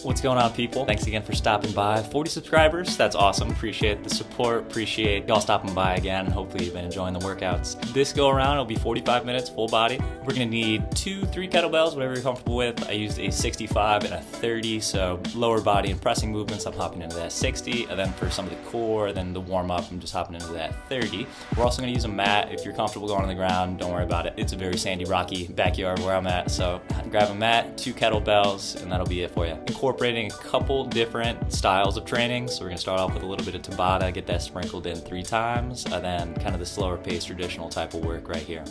What's going on, people? Thanks again for stopping by. 40 subscribers, that's awesome. Appreciate the support, appreciate y'all stopping by again. Hopefully you've been enjoying the workouts. This go around, it'll be 45 minutes, full body. We're gonna need 2-3 kettlebells, whatever you're comfortable with. I used a 65 and a 30, so lower body and pressing movements, I'm hopping into that 60, and then for some of the core, then the warm up, I'm just hopping into that 30. We're also gonna use a mat. If you're comfortable going on the ground, don't worry about it. It's a very sandy, rocky backyard where I'm at, so grab a mat, 2 kettlebells, and that'll be it for you. Incorporating a couple different styles of training. So we're gonna start off with a little bit of Tabata, get that sprinkled in 3 times, and then kind of the slower paced traditional type of work right here.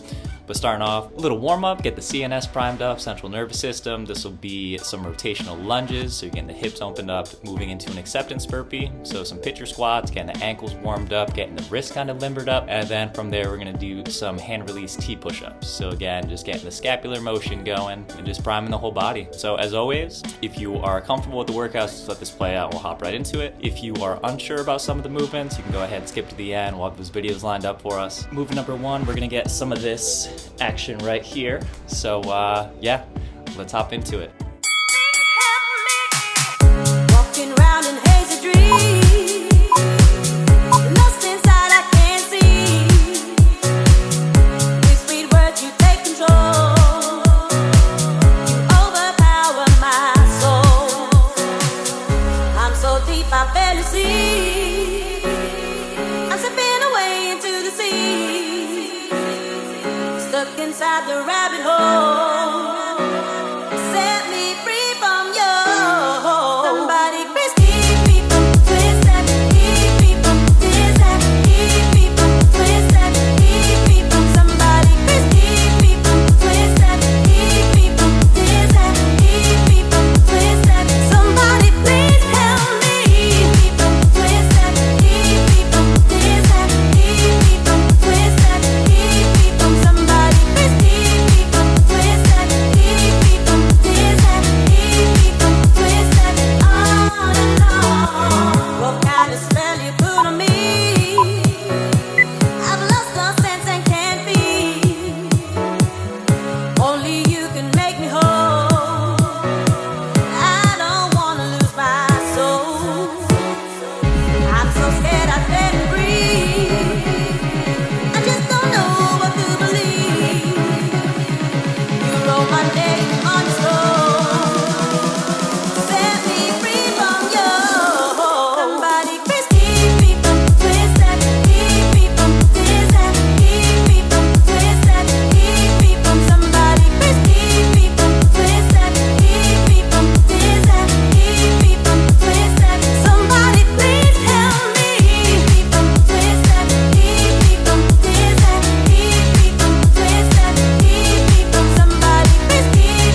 But starting off, a little warm up, get the CNS primed up, central nervous system. This will be some rotational lunges, so you're getting the hips opened up, moving into an acceptance burpee. So some pitcher squats, getting the ankles warmed up, getting the wrists kind of limbered up, and then from there we're gonna do some hand release T push-ups. So again, just getting the scapular motion going and just priming the whole body. So as always, if you are comfortable with the workouts, just let this play out and we'll hop right into it. If you are unsure about some of the movements, you can go ahead and skip to the end. We'll have those videos lined up for us. Movement number 1, we're gonna get some of this action right here. So yeah, let's hop into it. Walking around in hazy dreams, lost inside I can't see. With sweet words you take control, you overpower my soul. I'm so deep I barely see. I'm slipping away into the sea, stuck inside the rabbit hole. Set me free from you. Somebody please keep me from twisting, keep me from dizzy, keep me from twisting, keep me from somebody please keep me from twisting, keep me from dizzy, keep me from twisting. Somebody please help me. Keep me from twisting, keep me from dizzy, keep me from twisting, keep me from somebody please keep me from twisting, keep me from dizzy, keep me from twisting. On and on. What kind of spell you put on me? I've lost all sense and can't feel. Only you can make me whole. I don't wanna lose my soul. I'm so scared I can't breathe. I just don't know what to believe. You roll my name on your soul. Set me free from you. Somebody please keep me from twisting, keep me from dizzy, keep me from twisting, keep me from somebody please keep me from twisting, keep me from dizzy, keep me from twisting. Somebody please help me. Keep me from twisting, keep me from dizzy, keep me from twisting, keep me from somebody please keep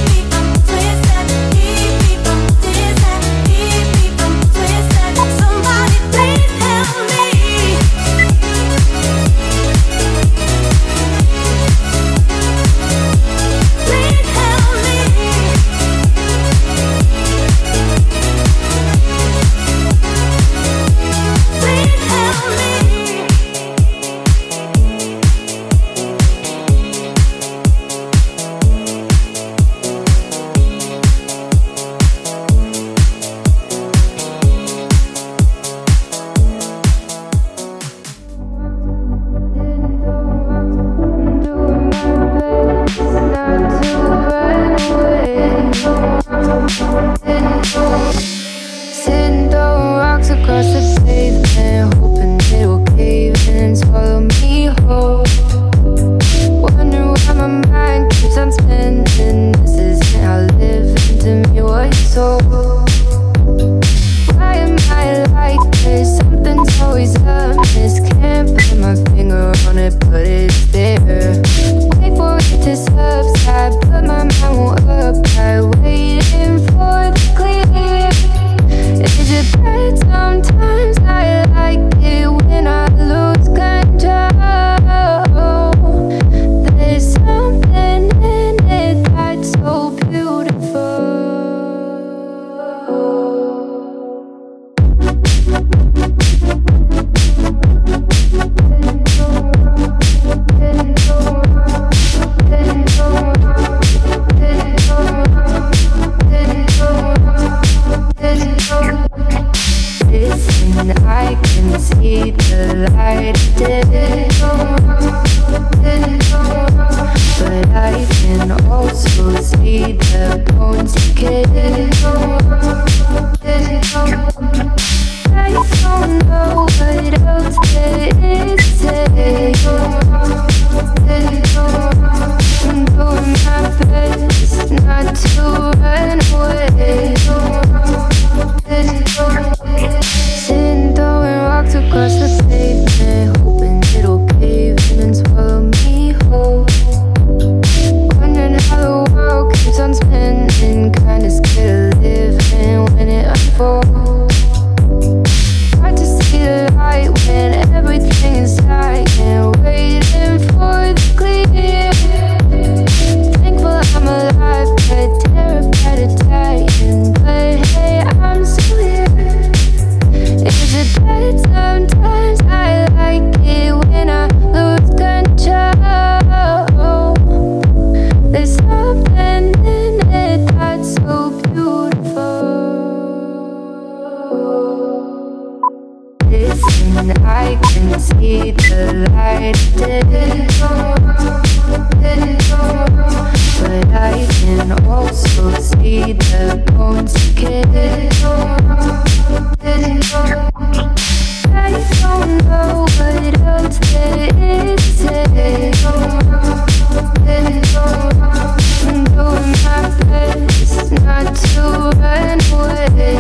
see the bones decay. I don't know what else there is to say. I'm doing my best not to run away. Sitting throwing rocks across the pavement, hoping it'll cave in and swallow me whole. Wondering how the world keeps on spinning, kinda scared of living when it unfolds. Hard to see the light when everything is dying, waiting for the clear. Thankful I'm alive, but terrified of dying. But hey, I'm still here. Is it bad? Sometimes I like it when I lose control. There's something in it that's so beautiful. Listen, I can see the light today, but I can also see the bones decay. I don't know what else there is to say. I'm doing my best not to run away.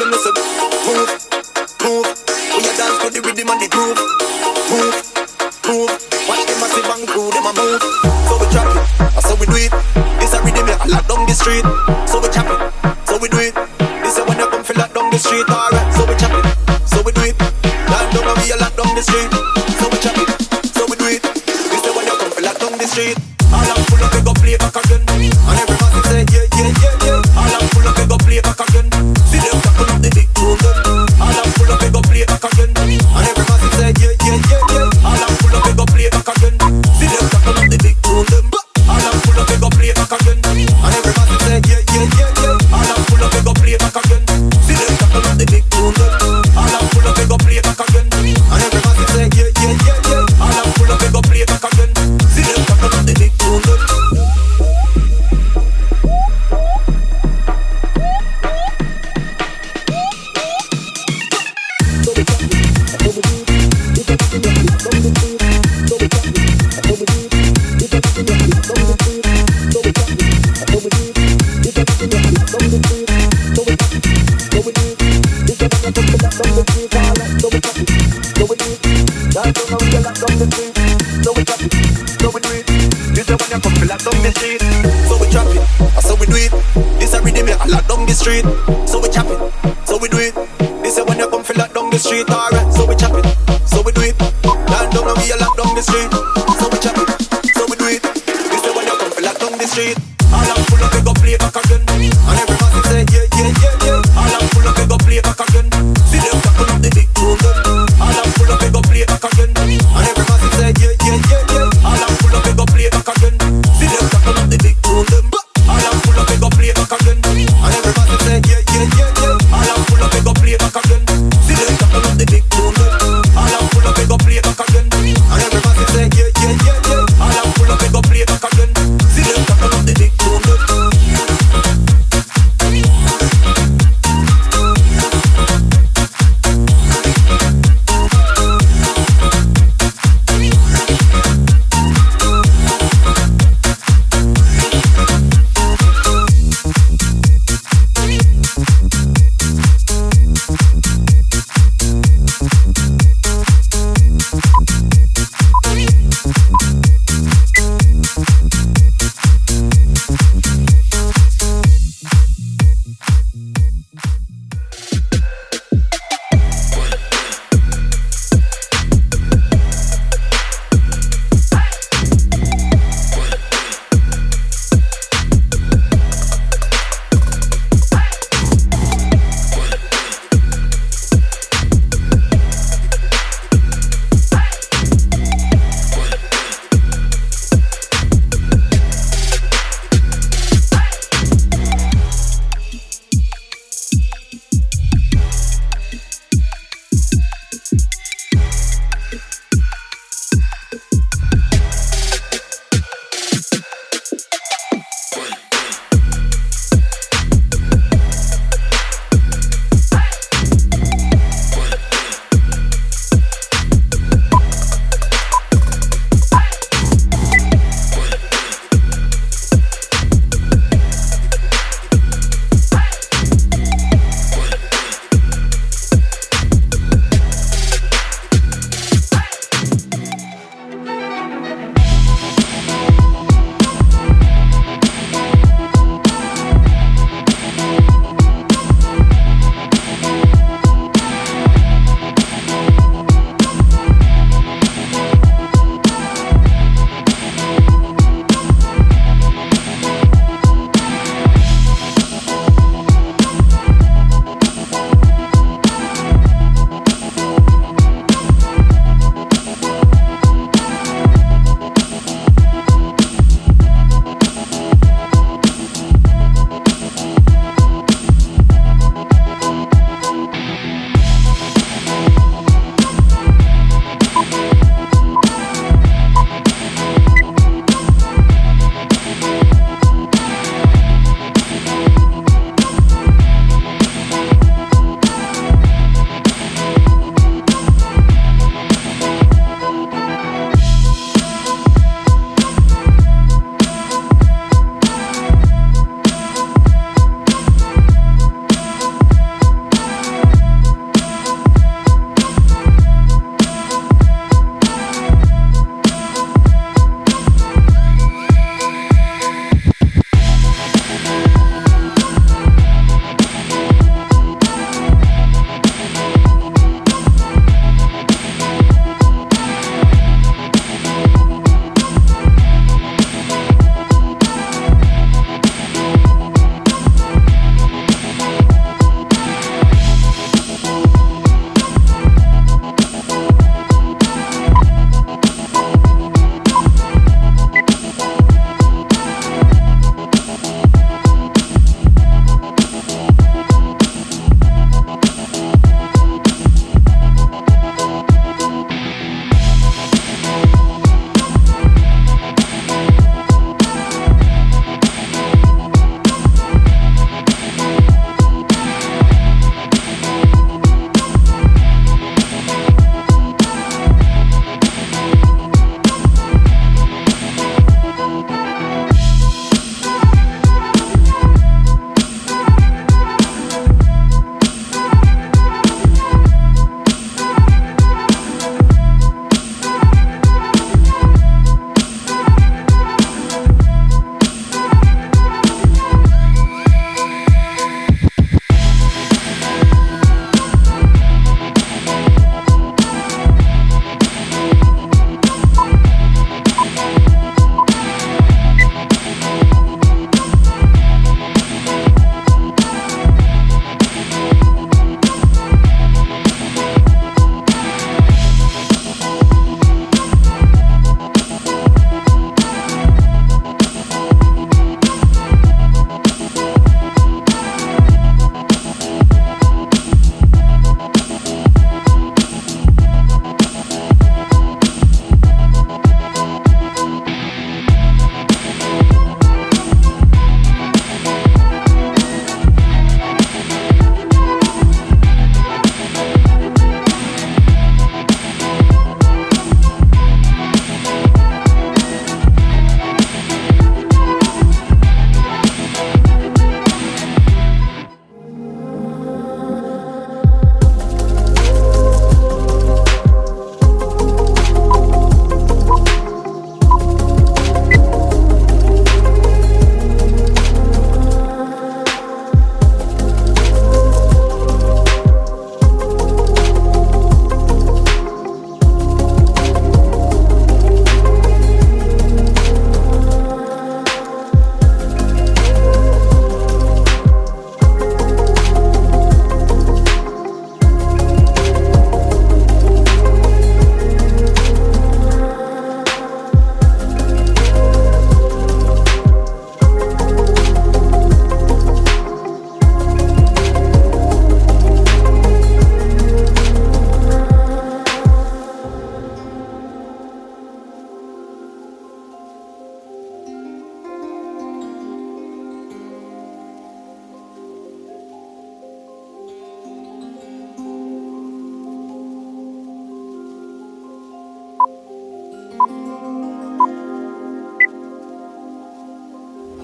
them listen. Move, move. We a dance to the rhythm and the groove. Move, move. Watch them massive and crew, them a move. So we trap it, that's how we do it. This a rhythm, I lock down the street. So we chop it, so we do it. This a when you come feel lock down the street. Alright, so we chop it, so we do it. Land down and we a lock down the street. So we chop it, so we do it. This a when you come feel lock down the street. All I'm full of, we go play back again. And everybody say yeah, yeah, yeah, yeah. All I'm full of, we go play back again. See them tapping up the big tune them. All I'm full of, we go play back again. And everybody say yeah, yeah, yeah, yeah. All I'm full of, we go play back again. See them tapping up the big tune them. All I'm full of, we go play back again. And everybody say yeah, yeah, yeah, yeah. All I'm full of, we go play back again. See them tapping up the big tune them. All I'm full of, we go play back again. And everybody say yeah, yeah, yeah, yeah. All I'm full of, we go play back again. See them tapping up the big tune them. Street, so we chop it, so we do it. This is when you come feel lock down the street. Alright, so we chop it, so we do it. Land down and we a lock down the street. So we chop it, so we do it. This is when you come feel lock down the street. All I'm full of, we go play back again. And everybody say yeah, yeah, yeah, yeah. All I'm full of, we go play back again. See them tapping up the big tune them. All I'm full of, we go play back again. And everybody say yeah, yeah, yeah, yeah. All I'm full of, we go play back again. See them tapping up the big tune them. All I'm full of, we go play back again. And everybody say yeah, yeah, yeah, yeah. All I'm full of, we go play back again. See them tapping up the big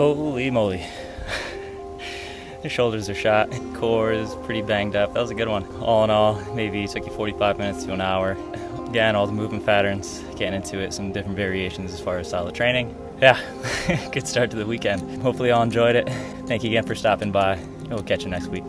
Holy moly. The shoulders are shot, core is pretty banged up. That was a good one. All in all, maybe took you 45 minutes to an hour. Again, all the movement patterns, getting into it, some different variations as far as style of training. Yeah, good start to the weekend. Hopefully y'all enjoyed it. Thank you again for stopping by. We'll catch you next week.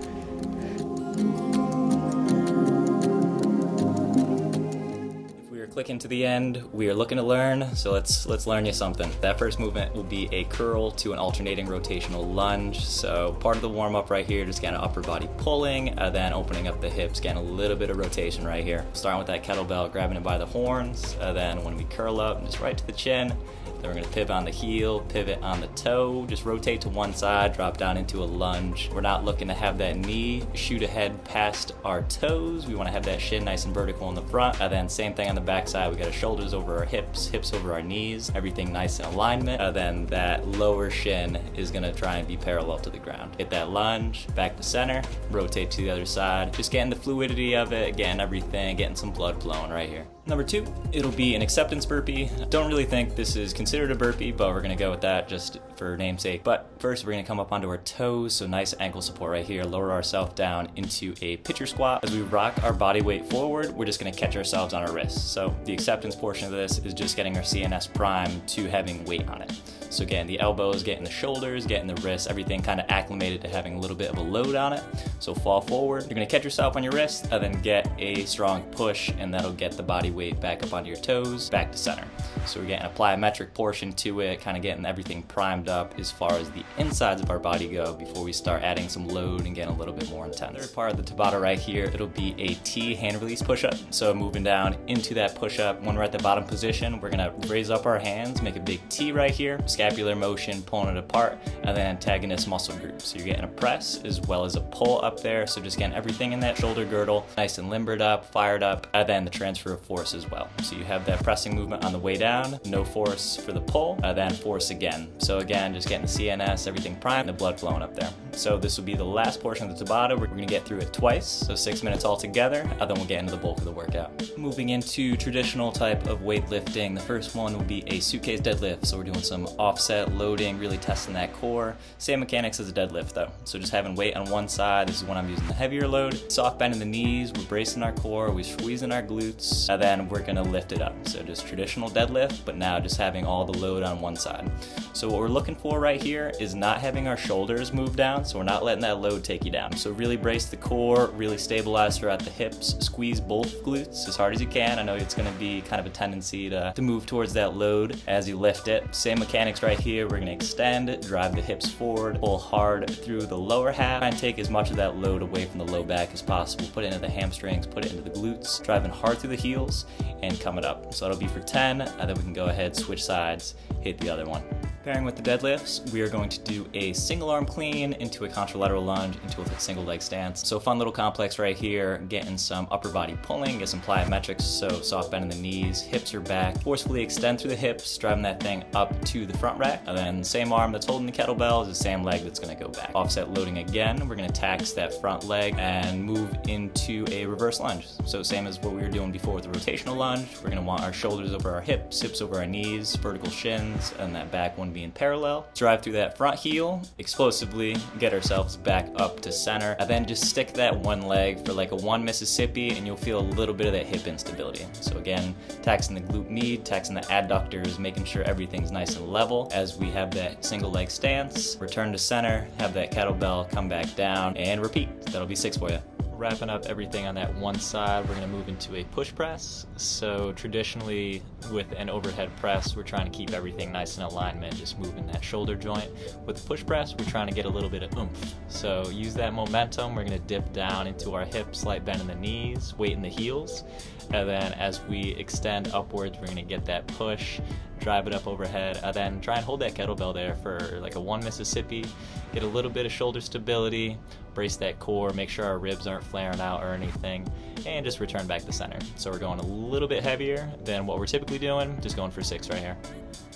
Clicking to the end, we are looking to learn, so let's learn you something. That first movement will be a curl to an alternating rotational lunge. So part of the warm-up right here, just getting upper body pulling, then opening up the hips, getting a little bit of rotation right here. Starting with that kettlebell, grabbing it by the horns, then when we curl up, just right to the chin. Then we're gonna pivot on the heel, pivot on the toe, just rotate to one side, drop down into a lunge. We're not looking to have that knee shoot ahead past our toes. We wanna have that shin nice and vertical in the front. And then same thing on the back side, we got our shoulders over our hips, hips over our knees, everything nice in alignment. And then that lower shin is gonna try and be parallel to the ground. Hit that lunge, back to center, rotate to the other side. Just getting the fluidity of it, getting everything, getting some blood flowing right here. Number 2, it'll be an acceptance burpee. Don't really think this is considered a burpee, but we're gonna go with that just for namesake. But first we're gonna come up onto our toes, so nice ankle support right here, lower ourselves down into a pitcher squat. As we rock our body weight forward, we're just gonna catch ourselves on our wrists. So the acceptance portion of this is just getting our CNS prime to having weight on it. So getting the elbows, getting the shoulders, getting the wrists, everything kind of acclimated to having a little bit of a load on it. So fall forward, you're gonna catch yourself on your wrist, and then get a strong push, and that'll get the body weight back up onto your toes, back to center. So we're getting a plyometric portion to it, kind of getting everything primed up as far as the insides of our body go before we start adding some load and getting a little bit more intense. Third part of the Tabata right here, it'll be a T hand release push-up. So moving down into that push-up, when we're at the bottom position, we're gonna raise up our hands, make a big T right here, scapular motion, pulling it apart, and then antagonist muscle group. So you're getting a press as well as a pull up there. So just getting everything in that shoulder girdle, nice and limbered up, fired up, and then the transfer of force as well. So you have that pressing movement on the way down, no force for the pull, then force again. So again, just getting the CNS, everything primed, and the blood flowing up there. So this will be the last portion of the Tabata. We're gonna get through it twice, so 6 minutes all together, and then we'll get into the bulk of the workout. Moving into traditional type of weightlifting, the first one will be a suitcase deadlift. So we're doing some offset loading, really testing that core. Same mechanics as a deadlift though. So just having weight on one side, this is when I'm using the heavier load. Soft bend in the knees, we're bracing our core, we're squeezing our glutes, and then we're gonna lift it up. So just traditional deadlift, but now just having all the load on one side. So what we're looking for right here is not having our shoulders move down, so we're not letting that load take you down. So really brace the core, really stabilize throughout the hips, squeeze both glutes as hard as you can. I know it's gonna be kind of a tendency to move towards that load as you lift it. Same mechanics right here, we're gonna extend, drive the hips forward, pull hard through the lower half, try and take as much of that load away from the low back as possible. Put it into the hamstrings, put it into the glutes, driving hard through the heels, and coming up. So that'll be for 10, and then we can go ahead, switch sides, hit the other one. Pairing with the deadlifts, we are going to do a single arm clean into a contralateral lunge into a single leg stance. So fun little complex right here, getting some upper body pulling, get some plyometrics, so soft bend in the knees, hips are back, forcefully extend through the hips, driving that thing up to the front rack, and then same arm that's holding the kettlebell is the same leg that's gonna go back. Offset loading again, we're gonna tax that front leg and move into a reverse lunge. So same as what we were doing before with the rotational lunge, we're gonna want our shoulders over our hips, hips over our knees, vertical shins, and that back one being parallel. Drive through that front heel, explosively get ourselves back up to center, and then just stick that one leg for like a 1 Mississippi, and you'll feel a little bit of that hip instability. So again, taxing the glute med, taxing the adductors, making sure everything's nice and level as we have that single leg stance. Return to center, have that kettlebell come back down, and repeat. That'll be 6 for you. Wrapping up everything on that one side, we're gonna move into a push press. So traditionally with an overhead press, we're trying to keep everything nice in alignment, just moving that shoulder joint. With the push press, we're trying to get a little bit of oomph. So use that momentum, we're gonna dip down into our hips, slight bend in the knees, weight in the heels. And then as we extend upwards, we're gonna get that push, drive it up overhead, and then try and hold that kettlebell there for like a 1 Mississippi, get a little bit of shoulder stability, brace that core, make sure our ribs aren't flaring out or anything, and just return back to center. So we're going a little bit heavier than what we're typically doing, just going for 6 right here.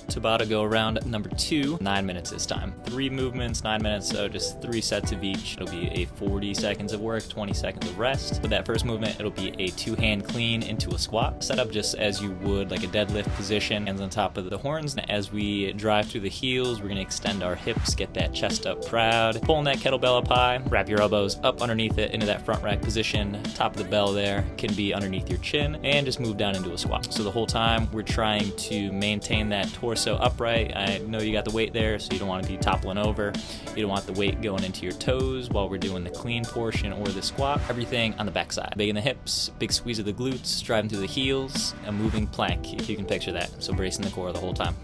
Tabata go around number 2, 9 minutes this time. 3 movements, 9 minutes, so just 3 sets of each. It'll be a 40 seconds of work, 20 seconds of rest. For that first movement, it'll be a 2-hand clean into a squat. Set up just as you would like a deadlift position, hands on top of the horns. And as we drive through the heels, we're gonna extend our hips, get that chest up proud, pulling that kettlebell up high, wrap your elbows up underneath it into that front rack position. Top of the bell there can be underneath your chin, and just move down into a squat. So the whole time we're trying to maintain that torso upright. I know you got the weight there, so you don't want to be toppling over. You don't want the weight going into your toes while we're doing the clean portion or the squat. Everything on the back side. Big in the hips, big squeeze of the glutes, driving through the heels, a moving plank, if you can picture that. So bracing the core the whole time.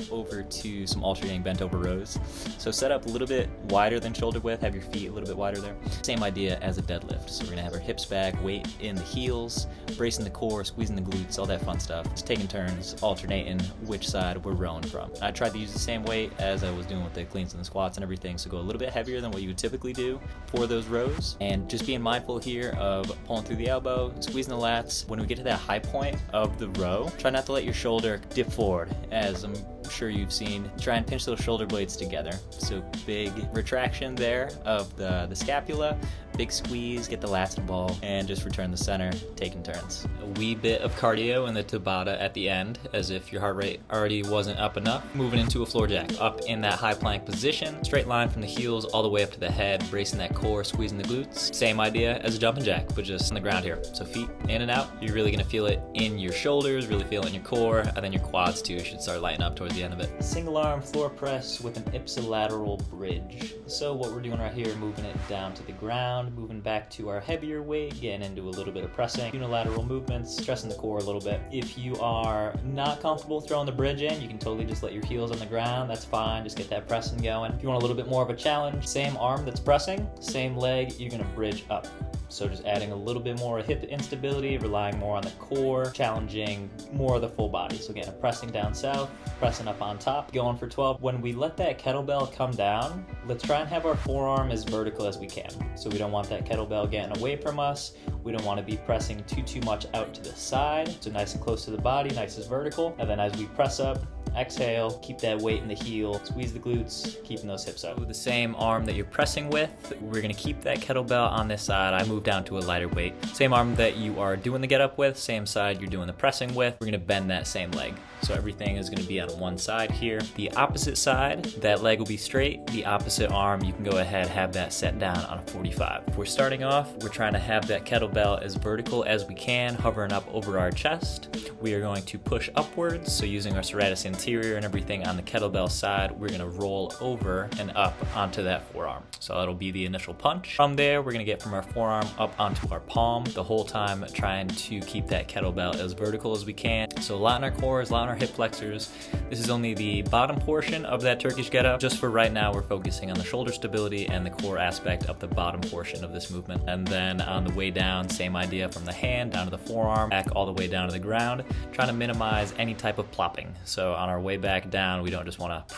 Over to some alternating bent over rows. So set up a little bit wider than shoulder width, have your feet a little bit wider there. Same idea as a deadlift. So we're gonna have our hips back, weight in the heels, bracing the core, squeezing the glutes, all that fun stuff. Just taking turns, alternating which side we're rowing from. I tried to use the same weight as I was doing with the cleans and the squats and everything, so go a little bit heavier than what you would typically do for those rows. And just being mindful here of pulling through the elbow, squeezing the lats. When we get to that high point of the row, try not to let your shoulder dip forward, as I'm sure you've seen. Try and pinch those shoulder blades together. So big retraction there of the scapula, big squeeze, get the lats to ball, and just return the center, taking turns. A wee bit of cardio in the Tabata at the end, as if your heart rate already wasn't up enough. Moving into a floor jack, up in that high plank position, straight line from the heels all the way up to the head, bracing that core, squeezing the glutes. Same idea as a jumping jack, but just on the ground here. So feet in and out. You're really gonna feel it in your shoulders, really feel it in your core, and then your quads too should start lighting up towards the end of it. Single arm floor press with an ipsilateral bridge. So what we're doing right here, moving it down to the ground, moving back to our heavier weight, getting into a little bit of pressing, unilateral movements, stressing the core a little bit. If you are not comfortable throwing the bridge in, you can totally just let your heels on the ground. That's fine, just get that pressing going. If you want a little bit more of a challenge, same arm that's pressing, same leg, you're gonna bridge up. So just adding a little bit more hip instability, relying more on the core, challenging more of the full body. So again, pressing down south, pressing up on top, going for 12. When we let that kettlebell come down, let's try and have our forearm as vertical as we can. So we don't want that kettlebell getting away from us. We don't want to be pressing too much out to the side. So nice and close to the body, nice as vertical. And then as we press up, exhale, keep that weight in the heel, squeeze the glutes, keeping those hips up. With the same arm that you're pressing with, we're gonna keep that kettlebell on this side. I move down to a lighter weight. Same arm that you are doing the get up with, same side you're doing the pressing with. We're gonna bend that same leg. So everything is gonna be on one side here. The opposite side, that leg will be straight. The opposite arm, you can go ahead, have that set down on a 45. If we're starting off, we're trying to have that kettlebell as vertical as we can, hovering up over our chest. We are going to push upwards, so using our serratus anterior and everything on the kettlebell side, we're gonna roll over and up onto that forearm. So that'll be the initial punch. From there, we're gonna get from our forearm up onto our palm, the whole time trying to keep that kettlebell as vertical as we can. So a lot in our cores, a lot in our hip flexors. This is only the bottom portion of that Turkish getup. Just for right now, we're focusing on the shoulder stability and the core aspect of the bottom portion of this movement. And then on the way down, same idea from the hand down to the forearm, back all the way down to the ground, trying to minimize any type of plopping. So on our way back down, we don't just want to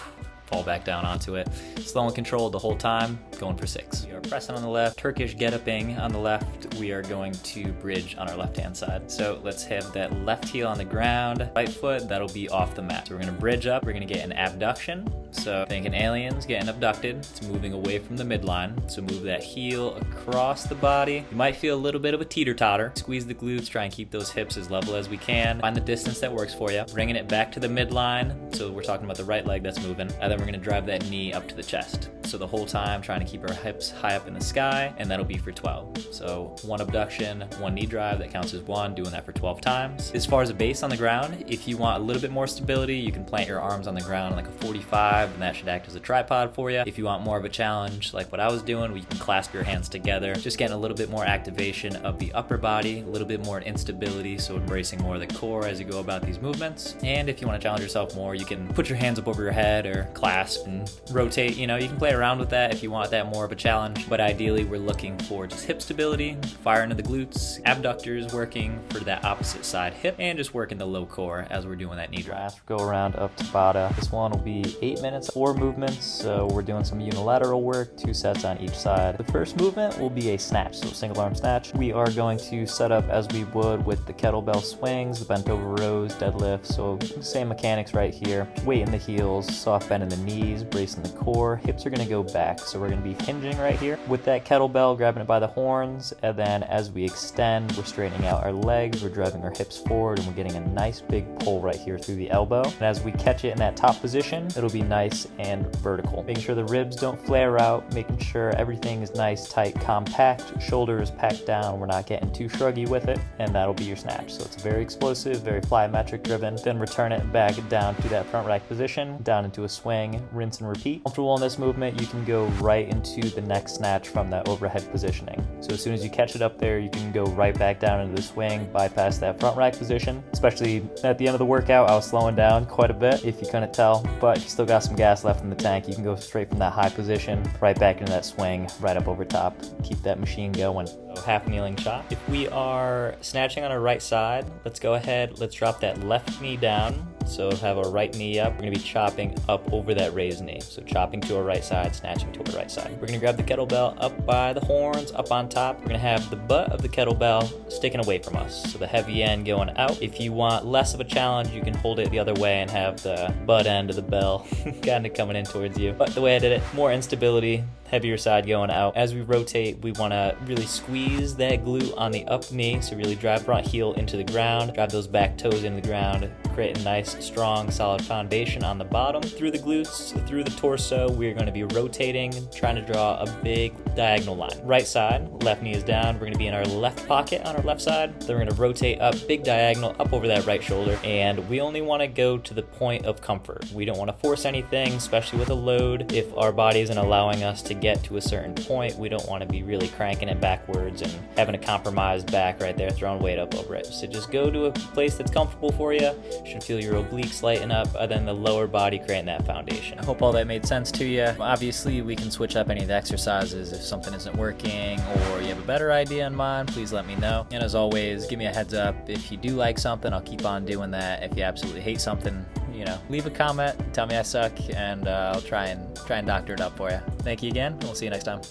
fall back down onto it. Slow and controlled the whole time, going for 6. We are pressing on the left, Turkish get-upping on the left. We are going to bridge on our left-hand side. So let's have that left heel on the ground, right foot, that'll be off the mat. So we're gonna bridge up, we're gonna get an abduction. So thinking aliens getting abducted, it's moving away from the midline. So move that heel across the body. You might feel a little bit of a teeter-totter. Squeeze the glutes, try and keep those hips as level as we can. Find the distance that works for you. Bringing it back to the midline. So we're talking about the right leg that's moving. And then we're gonna drive that knee up to the chest. So the whole time trying to keep our hips high up in the sky, and that'll be for 12. So 1 abduction, 1 knee drive, that counts as 1, doing that for 12 times. As far as a base on the ground, if you want a little bit more stability, you can plant your arms on the ground like a 45, and that should act as a tripod for you. If you want more of a challenge, like what I was doing, where you can clasp your hands together, just getting a little bit more activation of the upper body, a little bit more instability, so embracing more of the core as you go about these movements. And if you want to challenge yourself more, you can put your hands up over your head or clasp and rotate. You know, you can play around with that if you want that more of a challenge, but ideally we're looking for just hip stability, fire into the glutes, abductors working for that opposite side hip, and just working the low core as we're doing that knee drive. Go around up Tabata. This one will be 8 minutes, 4 movements, so we're doing some unilateral work, 2 sets on each side. The first movement will be a snatch, so single arm snatch. We are going to set up as we would with the kettlebell swings, the bent over rows, deadlift, so same mechanics right here. Weight in the heels, soft bend in the knees, brace in the core. Hips are going to go back, so we're going to be hinging right here with that kettlebell, grabbing it by the horns, and then as we extend, we're straightening out our legs, we're driving our hips forward, and we're getting a nice big pull right here through the elbow. And as we catch it in that top position, it'll be nice and vertical. Making sure the ribs don't flare out, making sure everything is nice, tight, compact, shoulders packed down, we're not getting too shruggy with it, and that'll be your snatch. So it's very explosive, very plyometric driven. Then return it back down to that front rack position, down into a swing, rinse and repeat. Comfortable in this movement, you can go right into the next snatch from that overhead positioning. So as soon as you catch it up there, you can go right back down into the swing, bypass that front rack position. Especially at the end of the workout, I was slowing down quite a bit, if you couldn't tell, but if you still got some gas left in the tank, you can go straight from that high position, right back into that swing, right up over top. Keep that machine going. So half kneeling chop. If we are snatching on our right side, let's go ahead, let's drop that left knee down. So have our right knee up. We're gonna be chopping up over that raised knee. So chopping to our right side, snatching to our right side. We're gonna grab the kettlebell up by the horns, up on top. We're gonna have the butt of the kettlebell sticking away from us. So the heavy end going out. If you want less of a challenge, you can hold it the other way and have the butt end of the bell kind of coming in towards you. But the way I did it, more instability, heavier side going out. As we rotate, we wanna really squeeze that glute on the up knee. So really drive front heel into the ground, drive those back toes into the ground, create a nice, strong, solid foundation on the bottom. Through the glutes, through the torso, we're going to be rotating, trying to draw a big diagonal line. Right side, left knee is down. We're going to be in our left pocket on our left side. Then we're going to rotate up, big diagonal, up over that right shoulder. And we only want to go to the point of comfort. We don't want to force anything, especially with a load. If our body isn't allowing us to get to a certain point, we don't want to be really cranking it backwards and having a compromised back right there, throwing weight up over it. So just go to a place that's comfortable for you. Should feel your obliques lighten up, and then the lower body creating that foundation. I hope all that made sense to you. Obviously, we can switch up any of the exercises if something isn't working or you have a better idea in mind, please let me know. And as always, give me a heads up. If you do like something, I'll keep on doing that. If you absolutely hate something, you know, leave a comment, tell me I suck, and I'll try and doctor it up for you. Thank you again, and we'll see you next time.